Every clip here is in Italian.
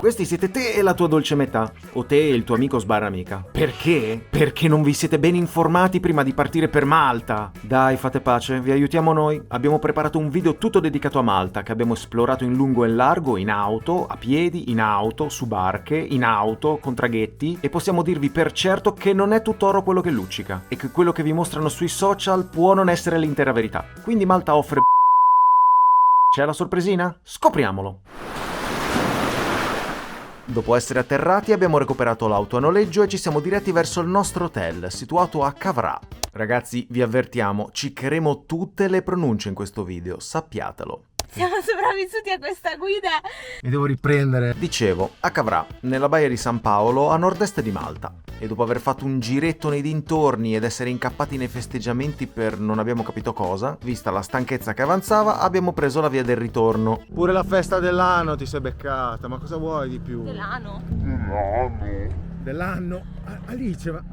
Questi siete te e la tua dolce metà, o te e il tuo amico sbaramica. Perché? Perché non vi siete ben informati prima di partire per Malta. Dai, fate pace, vi aiutiamo noi. Abbiamo preparato un video tutto dedicato a Malta, che abbiamo esplorato in lungo e in largo, in auto, a piedi, in auto, su barche, in auto, con traghetti, e possiamo dirvi per certo che non è tutto oro quello che luccica, e che quello che vi mostrano sui social può non essere l'intera verità. Quindi Malta offre... C'è la sorpresina? Scopriamolo! Dopo essere atterrati abbiamo recuperato l'auto a noleggio e ci siamo diretti verso il nostro hotel, situato a Cavrat. Ragazzi, vi avvertiamo, ciccheremo tutte le pronunce in questo video, sappiatelo. Siamo sopravvissuti a questa guida. Mi devo riprendere. Dicevo, a Cavrat, nella baia di San Paolo, a nord-est di Malta. E dopo aver fatto un giretto nei dintorni ed essere incappati nei festeggiamenti per non abbiamo capito cosa, vista la stanchezza che avanzava, abbiamo preso la via del ritorno. Pure la festa dell'anno ti sei beccata, ma cosa vuoi di più? Dell'anno? Dell'anno? Alice, ma...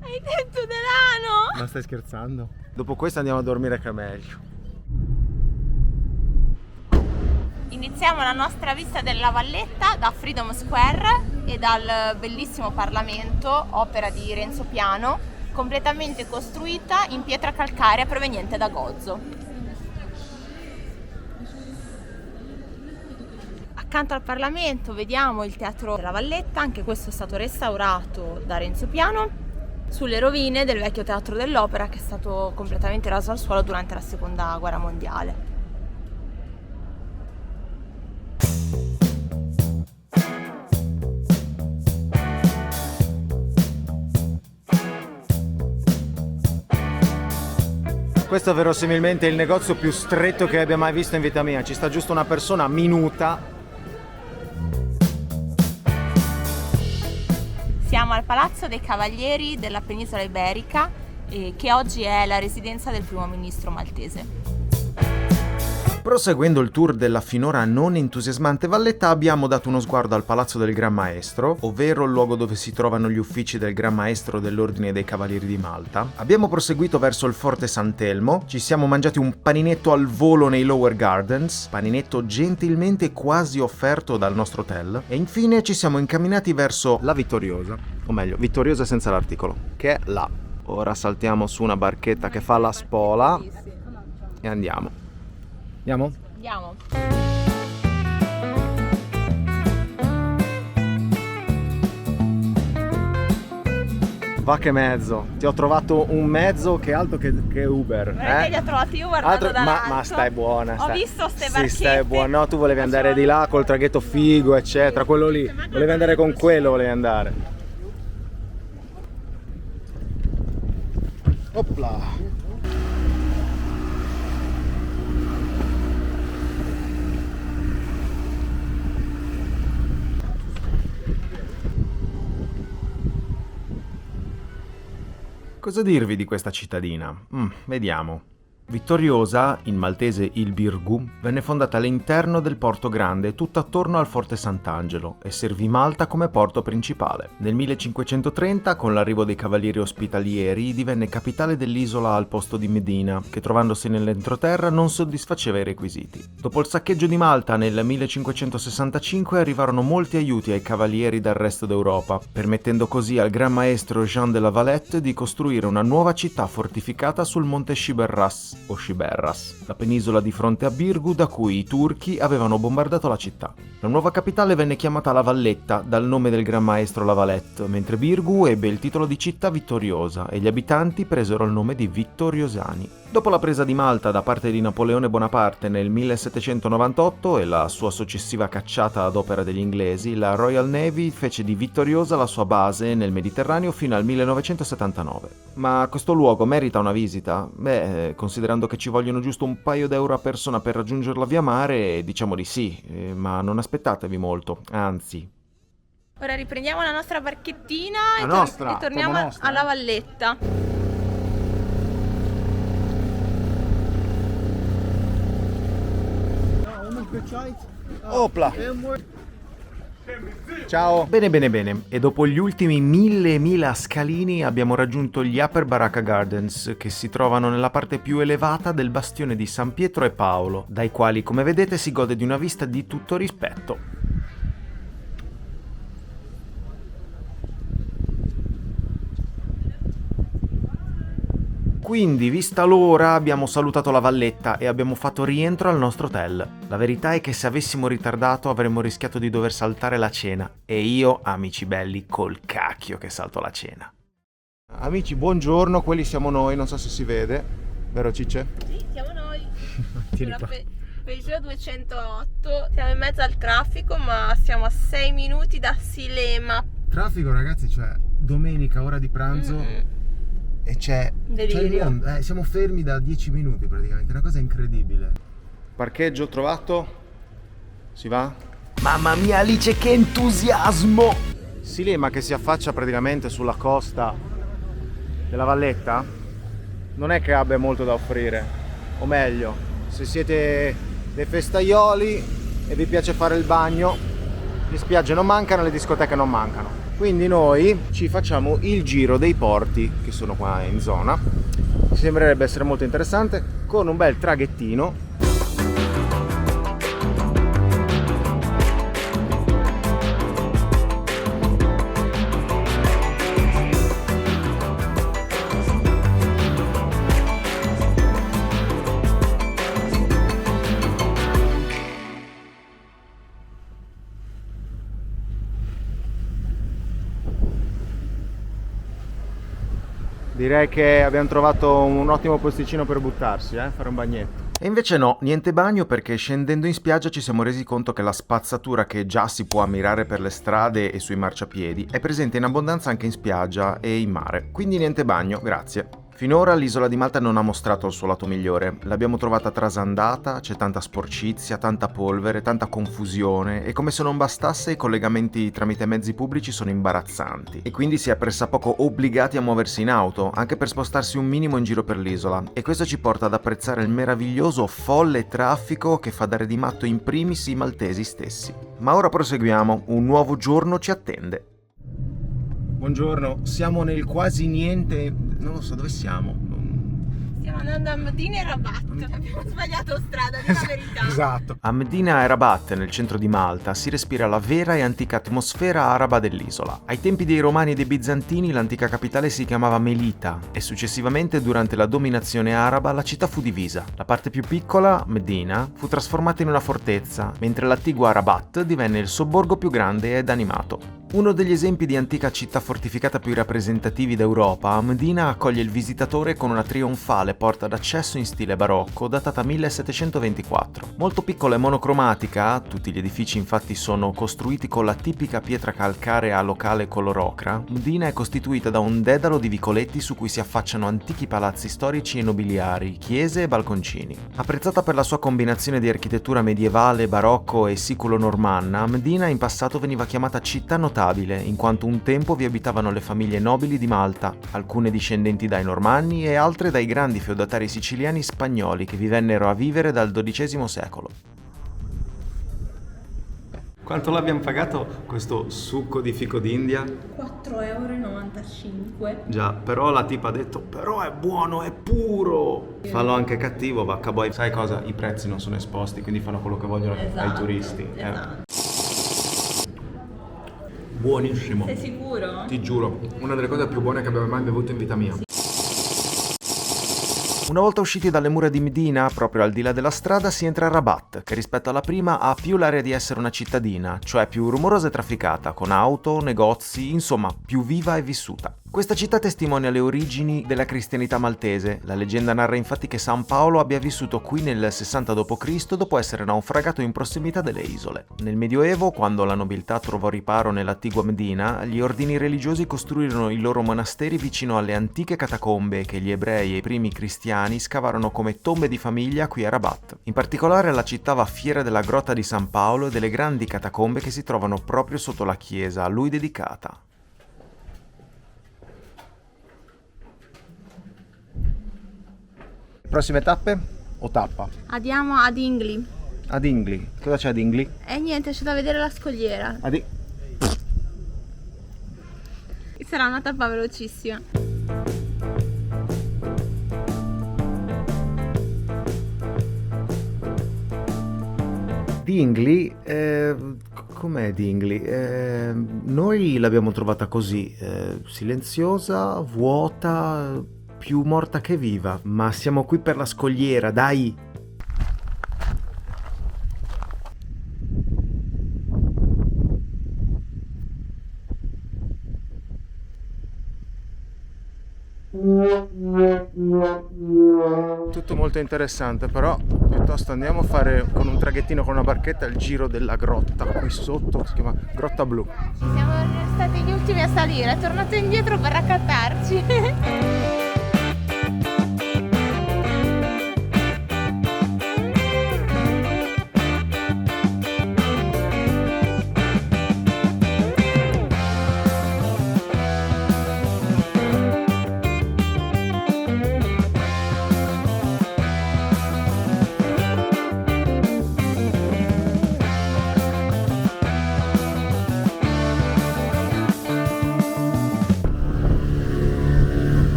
Hai detto dell'anno? Ma stai scherzando? Dopo questo andiamo a dormire che è meglio. Iniziamo la nostra visita della Valletta da Freedom Square e dal bellissimo Parlamento, opera di Renzo Piano, completamente costruita in pietra calcarea proveniente da Gozo. Accanto al Parlamento vediamo il Teatro della Valletta, anche questo è stato restaurato da Renzo Piano, sulle rovine del vecchio Teatro dell'Opera che è stato completamente raso al suolo durante la Seconda Guerra Mondiale. Questo è verosimilmente il negozio più stretto che abbia mai visto in vita mia. Ci sta giusto una persona minuta. Siamo al Palazzo dei Cavalieri della Penisola Iberica, che oggi è la residenza del primo ministro maltese. Proseguendo il tour della finora non entusiasmante Valletta, abbiamo dato uno sguardo al Palazzo del Gran Maestro, ovvero il luogo dove si trovano gli uffici del Gran Maestro dell'Ordine dei Cavalieri di Malta. Abbiamo proseguito verso il Forte Sant'Elmo, ci siamo mangiati un paninetto al volo nei Lower Gardens, paninetto gentilmente quasi offerto dal nostro hotel, e infine ci siamo incamminati verso la Vittoriosa, o meglio, Vittoriosa senza l'articolo, che è là. Ora saltiamo su una barchetta che fa la spola e andiamo. Andiamo? Andiamo. Va che mezzo, ti ho trovato un mezzo che è alto che Uber. Perché li ho trovati io guardando dall'alto. Ma stai buona. Ho visto ste barchette. Sì, stai buona. No, tu volevi andare di là col traghetto figo, eccetera, quello lì. Volevi andare con quello, volevi andare. Opla! Cosa dirvi di questa cittadina? Vediamo. Vittoriosa, in maltese il Birgu, venne fondata all'interno del Porto Grande, tutto attorno al Forte Sant'Angelo, e servì Malta come porto principale. Nel 1530, con l'arrivo dei cavalieri ospitalieri, divenne capitale dell'isola al posto di Medina, che trovandosi nell'entroterra non soddisfaceva i requisiti. Dopo il saccheggio di Malta nel 1565 arrivarono molti aiuti ai cavalieri dal resto d'Europa, permettendo così al Gran Maestro Jean de la Valette di costruire una nuova città fortificata sul monte Sciberras, o Sciberras, la penisola di fronte a Birgu da cui i turchi avevano bombardato la città. La nuova capitale venne chiamata La Valletta dal nome del Gran Maestro La Valette, mentre Birgu ebbe il titolo di città vittoriosa e gli abitanti presero il nome di vittoriosani. Dopo la presa di Malta da parte di Napoleone Bonaparte nel 1798 e la sua successiva cacciata ad opera degli inglesi, la Royal Navy fece di Vittoriosa la sua base nel Mediterraneo fino al 1979. Ma questo luogo merita una visita? Beh, considerando che ci vogliono giusto un paio d'euro a persona per raggiungerla via mare, diciamo di sì, ma non aspettatevi molto, anzi. Ora riprendiamo la nostra barchettina La e torniamo alla Valletta. Opla! Ciao! Bene. E dopo gli ultimi 1000 scalini abbiamo raggiunto gli Upper Baracca Gardens, che si trovano nella parte più elevata del bastione di San Pietro e Paolo, dai quali, come vedete, si gode di una vista di tutto rispetto. Quindi, vista l'ora, abbiamo salutato la valletta e abbiamo fatto rientro al nostro hotel. La verità è che se avessimo ritardato avremmo rischiato di dover saltare la cena. E io, amici belli, col cacchio che salto la cena. Amici, buongiorno, quelli siamo noi, non so se si vede. Vero Cicce? Sì, siamo noi. Tieni Sulla qua. Peugeot 208. Siamo in mezzo al traffico, ma siamo a 6 minuti da Silema. Traffico ragazzi, cioè domenica, ora di pranzo e c'è il Delirio. mondo. Siamo fermi da 10 minuti praticamente, una cosa incredibile. Parcheggio trovato? Si va? Mamma mia Alice, che entusiasmo! Silema, che si affaccia praticamente sulla costa della Valletta, non è che abbia molto da offrire. O meglio, se siete dei festaioli e vi piace fare il bagno, le spiagge non mancano, le discoteche non mancano. Quindi noi ci facciamo il giro dei porti che sono qua in zona. Sembrerebbe essere molto interessante, con un bel traghettino. Direi che abbiamo trovato un ottimo posticino per buttarsi, fare un bagnetto. E invece no, niente bagno, perché scendendo in spiaggia ci siamo resi conto che la spazzatura che già si può ammirare per le strade e sui marciapiedi è presente in abbondanza anche in spiaggia e in mare. Quindi niente bagno, grazie. Finora l'isola di Malta non ha mostrato il suo lato migliore. L'abbiamo trovata trasandata, c'è tanta sporcizia, tanta polvere, tanta confusione e come se non bastasse i collegamenti tramite mezzi pubblici sono imbarazzanti e quindi si è pressappoco obbligati a muoversi in auto, anche per spostarsi un minimo in giro per l'isola, e questo ci porta ad apprezzare il meraviglioso folle traffico che fa dare di matto in primis i maltesi stessi. Ma ora proseguiamo, un nuovo giorno ci attende. Buongiorno, siamo nel quasi niente, non lo so dove siamo. Stiamo andando a Medina e Rabat. Abbiamo sbagliato strada, di la verità. Esatto. A Medina e Rabat, nel centro di Malta, si respira la vera e antica atmosfera araba dell'isola. Ai tempi dei Romani e dei Bizantini l'antica capitale si chiamava Melita e successivamente durante la dominazione araba la città fu divisa. La parte più piccola, Medina, fu trasformata in una fortezza, mentre l'attigua Rabat divenne il sobborgo più grande ed animato. Uno degli esempi di antica città fortificata più rappresentativi d'Europa, Medina accoglie il visitatore con una trionfale porta d'accesso in stile barocco datata 1724. Molto piccola e monocromatica, tutti gli edifici infatti sono costruiti con la tipica pietra calcarea locale color ocra, Medina è costituita da un dedalo di vicoletti su cui si affacciano antichi palazzi storici e nobiliari, chiese e balconcini. Apprezzata per la sua combinazione di architettura medievale, barocco e siculo-normanna, Medina in passato veniva chiamata città notabile, in quanto un tempo vi abitavano le famiglie nobili di Malta, alcune discendenti dai Normanni e altre dai grandi feudatari siciliani spagnoli che vi vennero a vivere dal XII secolo. Quanto l'abbiamo pagato questo succo di fico d'India? 4,95 €. Già, però la tipa ha detto, però è buono, è puro! Fallo anche cattivo, vacca boy. Sai cosa? I prezzi non sono esposti, quindi fanno quello che vogliono ai turisti. Esatto. Buonissimo. Sei sicuro? Ti giuro, una delle cose più buone che abbiamo mai bevuto in vita mia. Una volta usciti dalle mura di Medina, proprio al di là della strada, si entra a Rabat, che rispetto alla prima ha più l'aria di essere una cittadina, cioè più rumorosa e trafficata, con auto, negozi, insomma, più viva e vissuta. Questa città testimonia le origini della cristianità maltese. La leggenda narra infatti che San Paolo abbia vissuto qui nel 60 d.C. dopo essere naufragato in prossimità delle isole. Nel Medioevo, quando la nobiltà trovò riparo nell'attigua Medina, gli ordini religiosi costruirono i loro monasteri vicino alle antiche catacombe che gli ebrei e i primi cristiani scavarono come tombe di famiglia qui a Rabat. In particolare la città va fiera della grotta di San Paolo e delle grandi catacombe che si trovano proprio sotto la chiesa a lui dedicata. Prossime tappe o tappa? Andiamo ad Ingli. Ad Ingli. Cosa c'è ad Ingli? E niente, c'è da vedere la scogliera. Sarà una tappa velocissima. Dingley, com'è Dingley? Noi l'abbiamo trovata così, silenziosa, vuota, più morta che viva, ma siamo qui per la scogliera, dai! Tutto molto interessante, però piuttosto andiamo a fare con un traghettino con una barchetta il giro della grotta qui sotto, si chiama Grotta Blu. Siamo stati gli ultimi a salire, è tornato indietro per raccattarci.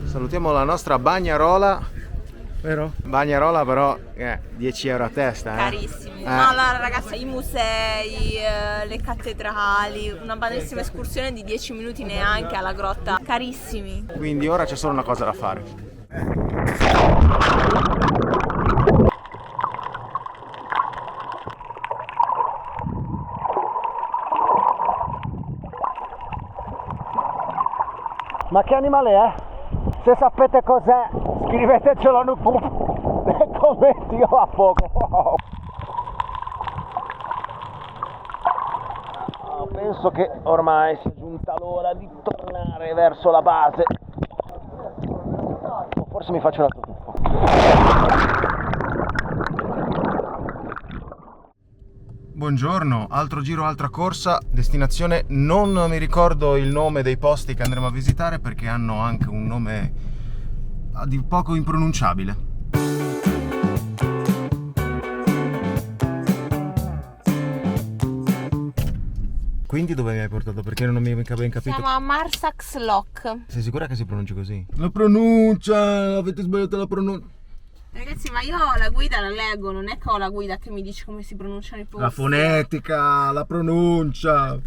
Salutiamo la nostra bagnarola, vero? Bagnarola però 10 euro a testa. Carissimi. No, allora ragazzi, i musei, le cattedrali, una banalissima escursione di 10 minuti neanche alla grotta. Carissimi. Quindi ora c'è solo una cosa da fare. Ma che animale è? Se sapete cos'è, scrivetecelo nei commenti, io a fuoco. Penso che ormai sia giunta l'ora di tornare verso la base. O forse mi faccio un altro tuffo. Buongiorno, altro giro, altra corsa, destinazione, non mi ricordo il nome dei posti che andremo a visitare perché hanno anche un nome a dir poco impronunciabile. Quindi dove mi hai portato? Perché non mi hai ben capito. Siamo a Marsax Lock. Sei sicura che si pronunci così? La pronuncia, avete sbagliato la pronuncia. Ragazzi, ma io la guida la leggo, non è che ho la guida che mi dice come si pronunciano i posti. La fonetica, la pronuncia.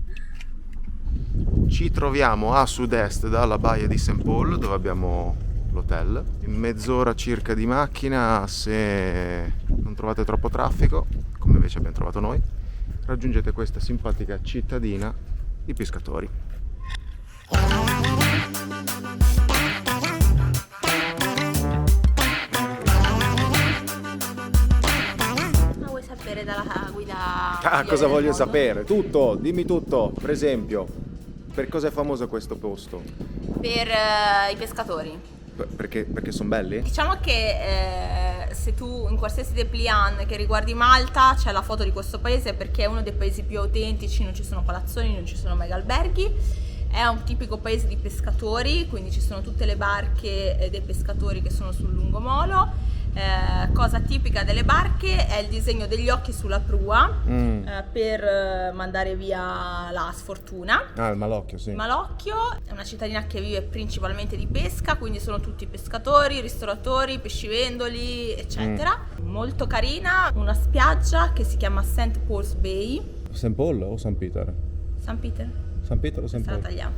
Ci troviamo a sud-est dalla baia di St. Paul, dove abbiamo l'hotel. In mezz'ora circa di macchina, se non trovate troppo traffico, come invece abbiamo trovato noi, raggiungete questa simpatica cittadina di pescatori. Dalla guida. Cosa voglio sapere? Tutto, dimmi tutto. Per esempio, per cosa è famoso questo posto? Per i pescatori. Perché sono belli? Diciamo che se tu in qualsiasi dépliant che riguardi Malta c'è la foto di questo paese perché è uno dei paesi più autentici, non ci sono palazzoni, non ci sono mega alberghi. È un tipico paese di pescatori, quindi ci sono tutte le barche dei pescatori che sono sul lungomolo. Cosa tipica delle barche è il disegno degli occhi sulla prua per mandare via la sfortuna. Ah, il malocchio, sì. Il malocchio è una cittadina che vive principalmente di pesca, quindi sono tutti pescatori, ristoratori, pescivendoli, eccetera. Molto carina, una spiaggia che si chiama St. Paul's Bay. St. Paul o St. Peter? St. Peter. San Pietro o St. Questa Paul? la tagliamo.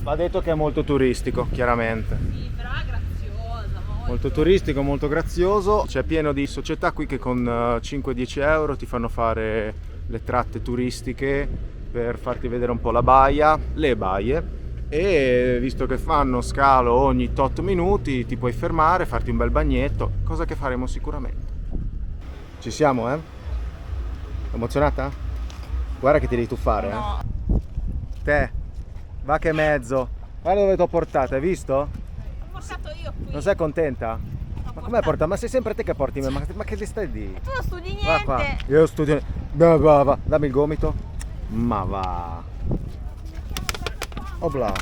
Va detto che è molto turistico, chiaramente. Sì, però è graziosa, Molto turistico, molto grazioso. C'è pieno di società qui che con 5-10 euro ti fanno fare le tratte turistiche per farti vedere un po' la baia, le baie. E visto che fanno scalo ogni 8 minuti ti puoi fermare, farti un bel bagnetto, cosa che faremo sicuramente. Ci siamo, eh? Emozionata? Guarda che ti devi tuffare, No. Te, va che mezzo. Guarda dove ti ho portato, hai visto? L'ho portato io qui. Non sei contenta? Ma com'è portato? Ma sei sempre te che porti me, ma che ti stai di? Tu non studi Va qua, niente. io studio. Va, dammi il gomito. Ma va. Obla.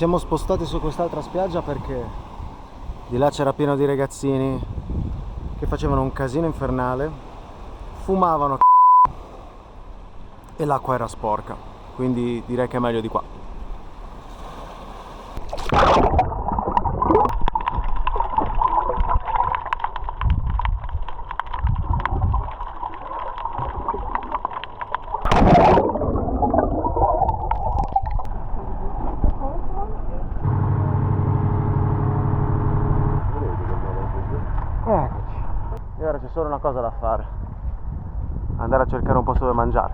siamo spostati su quest'altra spiaggia perché di là c'era pieno di ragazzini che facevano un casino infernale, fumavano e l'acqua era sporca, quindi direi che è meglio di qua. Eccoci. E ora c'è solo una cosa da fare: andare a cercare un posto dove mangiare.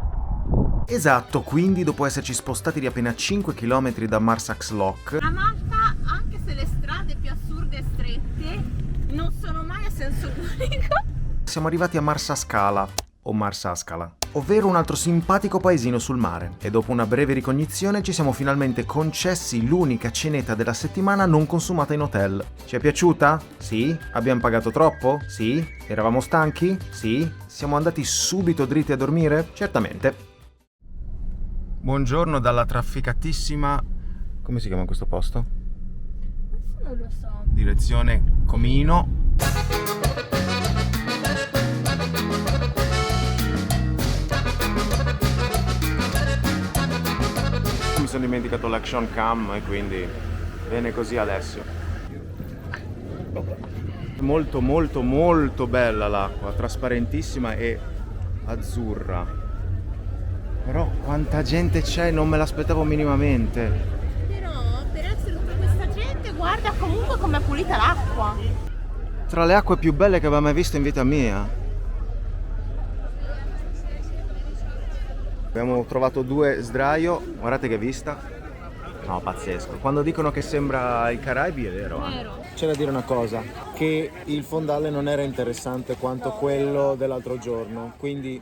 Esatto, quindi dopo esserci spostati di appena 5 km da Marsax Lock, A Malta, anche se le strade più assurde e strette non sono mai a senso unico, siamo arrivati a Marsascala, o Marsascala, ovvero un altro simpatico paesino sul mare, e dopo una breve ricognizione ci siamo finalmente concessi l'unica cenetta della settimana non consumata in hotel. Ci è piaciuta? Sì. Abbiamo pagato troppo? Sì. Eravamo stanchi? Sì. Siamo andati subito dritti a dormire? Certamente. Buongiorno dalla trafficatissima... come si chiama questo posto? non lo so. Direzione Comino. Mi sono dimenticato l'action cam e quindi bene così adesso. Molto molto molto bella l'acqua, trasparentissima e azzurra. Però quanta gente c'è, non me l'aspettavo minimamente. Però per essere tutta questa gente, guarda comunque com'è pulita l'acqua. Tra le acque più belle che avevo mai visto in vita mia. Abbiamo trovato 2 sdraio, guardate che vista. No, pazzesco. Quando dicono che sembra i Caraibi è vero. C'è da dire una cosa, che il fondale non era interessante quanto quello dell'altro giorno, quindi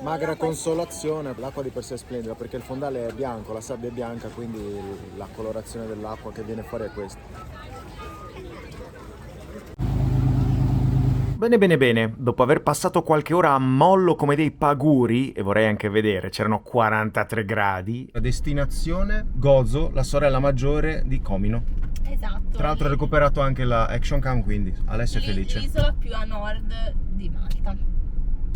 magra consolazione. L'acqua di per sé è splendida perché il fondale è bianco, la sabbia è bianca, quindi la colorazione dell'acqua che viene fuori è questa. Bene bene bene, dopo aver passato qualche ora a mollo come dei paguri, e vorrei anche vedere, c'erano 43 gradi. La destinazione Gozo, la sorella maggiore di Comino. Esatto. Tra l'altro ho recuperato anche la action cam, quindi Alessio è felice. L'isola più a nord di Malta.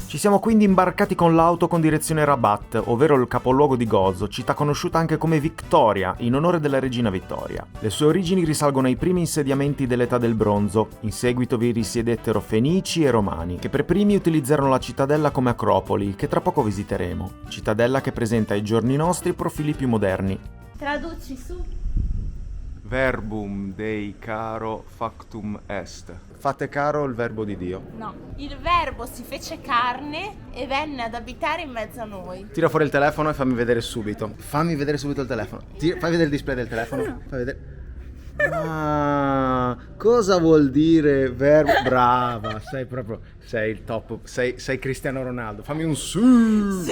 Ci siamo quindi imbarcati con l'auto con direzione Rabat, ovvero il capoluogo di Gozo, città conosciuta anche come Victoria, in onore della regina Vittoria. Le sue origini risalgono ai primi insediamenti dell'età del bronzo, in seguito vi risiedettero Fenici e Romani, che per primi utilizzarono la cittadella come acropoli, che tra poco visiteremo. Cittadella che presenta ai giorni nostri profili più moderni. Traduci su. Verbum Dei caro factum est. Fate caro il verbo di Dio. No. Il verbo si fece carne e venne ad abitare in mezzo a noi. Tira fuori il telefono e fammi vedere subito. Fammi vedere subito il telefono. Fai vedere il display del telefono. Fai vedere. Ah, cosa vuol dire verbo? Brava, sei il top. Sei Cristiano Ronaldo. Fammi un su.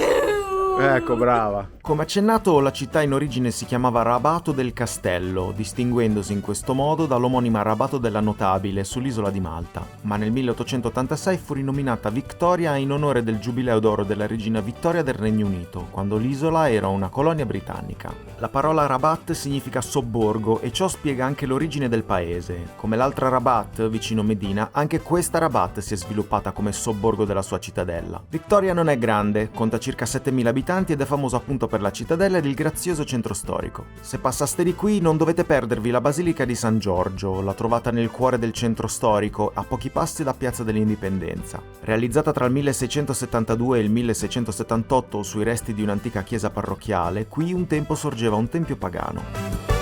Ecco, brava. Come accennato, la città in origine si chiamava Rabato del Castello, distinguendosi in questo modo dall'omonima Rabato della Notabile sull'isola di Malta, ma nel 1886 fu rinominata Victoria in onore del giubileo d'oro della regina Vittoria del Regno Unito, quando l'isola era una colonia britannica. La parola Rabat significa sobborgo e ciò spiega anche l'origine del paese. Come l'altra Rabat, vicino Medina, anche questa Rabat si è sviluppata come sobborgo della sua cittadella. Victoria non è grande, conta circa 7.000 abitanti ed è famoso appunto per la cittadella ed il grazioso centro storico. Se passaste di qui non dovete perdervi la Basilica di San Giorgio, la trovata nel cuore del centro storico, a pochi passi da Piazza dell'Indipendenza. Realizzata tra il 1672 e il 1678 sui resti di un'antica chiesa parrocchiale, qui un tempo sorgeva un tempio pagano.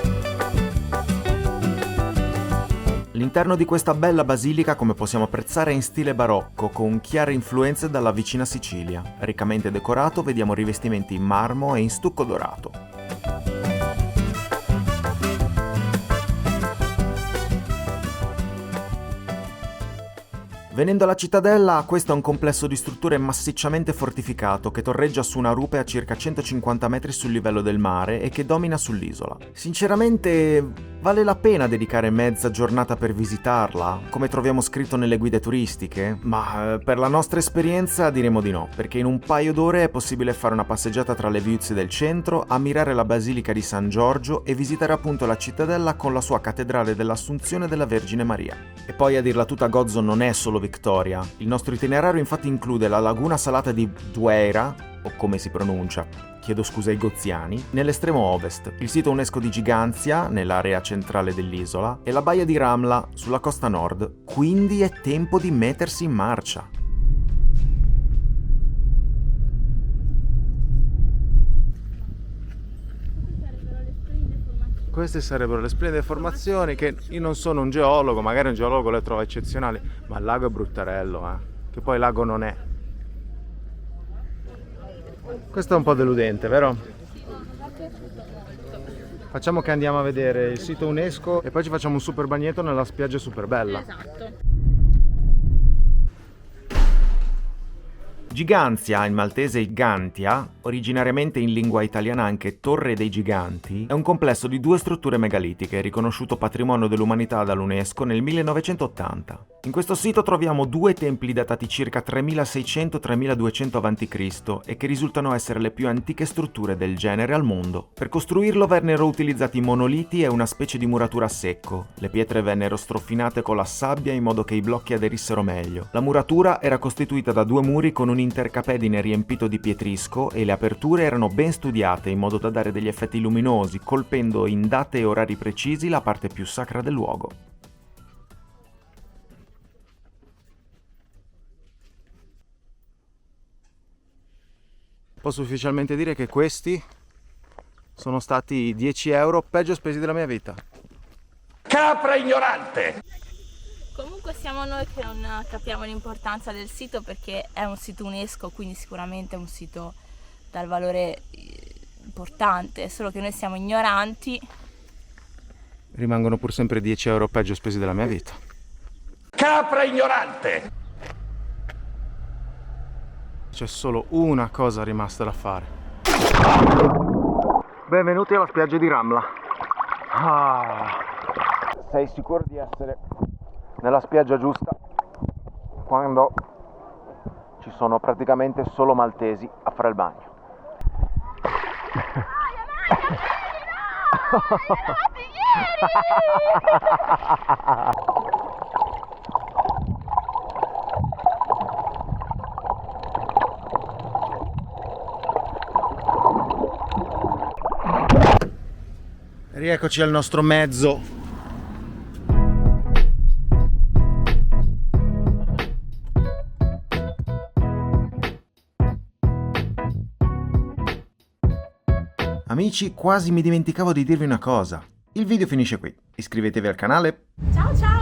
L'interno di questa bella basilica, come possiamo apprezzare, è in stile barocco, con chiare influenze dalla vicina Sicilia. Riccamente decorato, vediamo rivestimenti in marmo e in stucco dorato. Venendo alla cittadella, questo è un complesso di strutture massicciamente fortificato che torreggia su una rupe a circa 150 metri sul livello del mare e che domina sull'isola. Sinceramente, vale la pena dedicare mezza giornata per visitarla, come troviamo scritto nelle guide turistiche? Ma per la nostra esperienza diremo di no, perché in un paio d'ore è possibile fare una passeggiata tra le viuzze del centro, ammirare la Basilica di San Giorgio e visitare appunto la cittadella con la sua cattedrale dell'Assunzione della Vergine Maria. E poi a dirla tutta, Gozo non è solo Victoria. Il nostro itinerario infatti include la laguna salata di Dueira, o come si pronuncia, chiedo scusa ai goziani, nell'estremo ovest, il sito UNESCO di Giganzia, nell'area centrale dell'isola, e la baia di Ramla, sulla costa nord. Quindi è tempo di mettersi in marcia. Queste sarebbero le splendide formazioni che io non sono un geologo, magari un geologo le trova eccezionali, ma il lago è bruttarello, che poi lago non è. Questo è un po' deludente, vero? Facciamo che andiamo a vedere il sito UNESCO e poi ci facciamo un super bagnetto nella spiaggia super bella. Esatto. Giganzia, in maltese Gigantia, originariamente in lingua italiana anche Torre dei Giganti, è un complesso di 2 strutture megalitiche riconosciuto patrimonio dell'umanità dall'UNESCO nel 1980. In questo sito troviamo 2 templi datati circa 3600-3200 a.C. e che risultano essere le più antiche strutture del genere al mondo. Per costruirlo vennero utilizzati monoliti e una specie di muratura a secco. Le pietre vennero strofinate con la sabbia in modo che i blocchi aderissero meglio. La muratura era costituita da 2 muri con un intercapedine riempito di pietrisco e le aperture erano ben studiate in modo da dare degli effetti luminosi, colpendo in date e orari precisi la parte più sacra del luogo. Posso ufficialmente dire che questi sono stati 10 euro peggio spesi della mia vita. Capra ignorante! Comunque siamo noi che non capiamo l'importanza del sito, perché è un sito UNESCO, quindi sicuramente è un sito dal valore importante, solo che noi siamo ignoranti. Rimangono pur sempre 10 euro peggio spesi della mia vita. Capra ignorante! C'è solo una cosa rimasta da fare. Benvenuti alla spiaggia di Ramla. Sei sicuro di essere nella spiaggia giusta quando ci sono praticamente solo maltesi a fare il bagno? Rieccoci al nostro mezzo. Amici, quasi mi dimenticavo di dirvi una cosa. Il video finisce qui. Iscrivetevi al canale. Ciao ciao!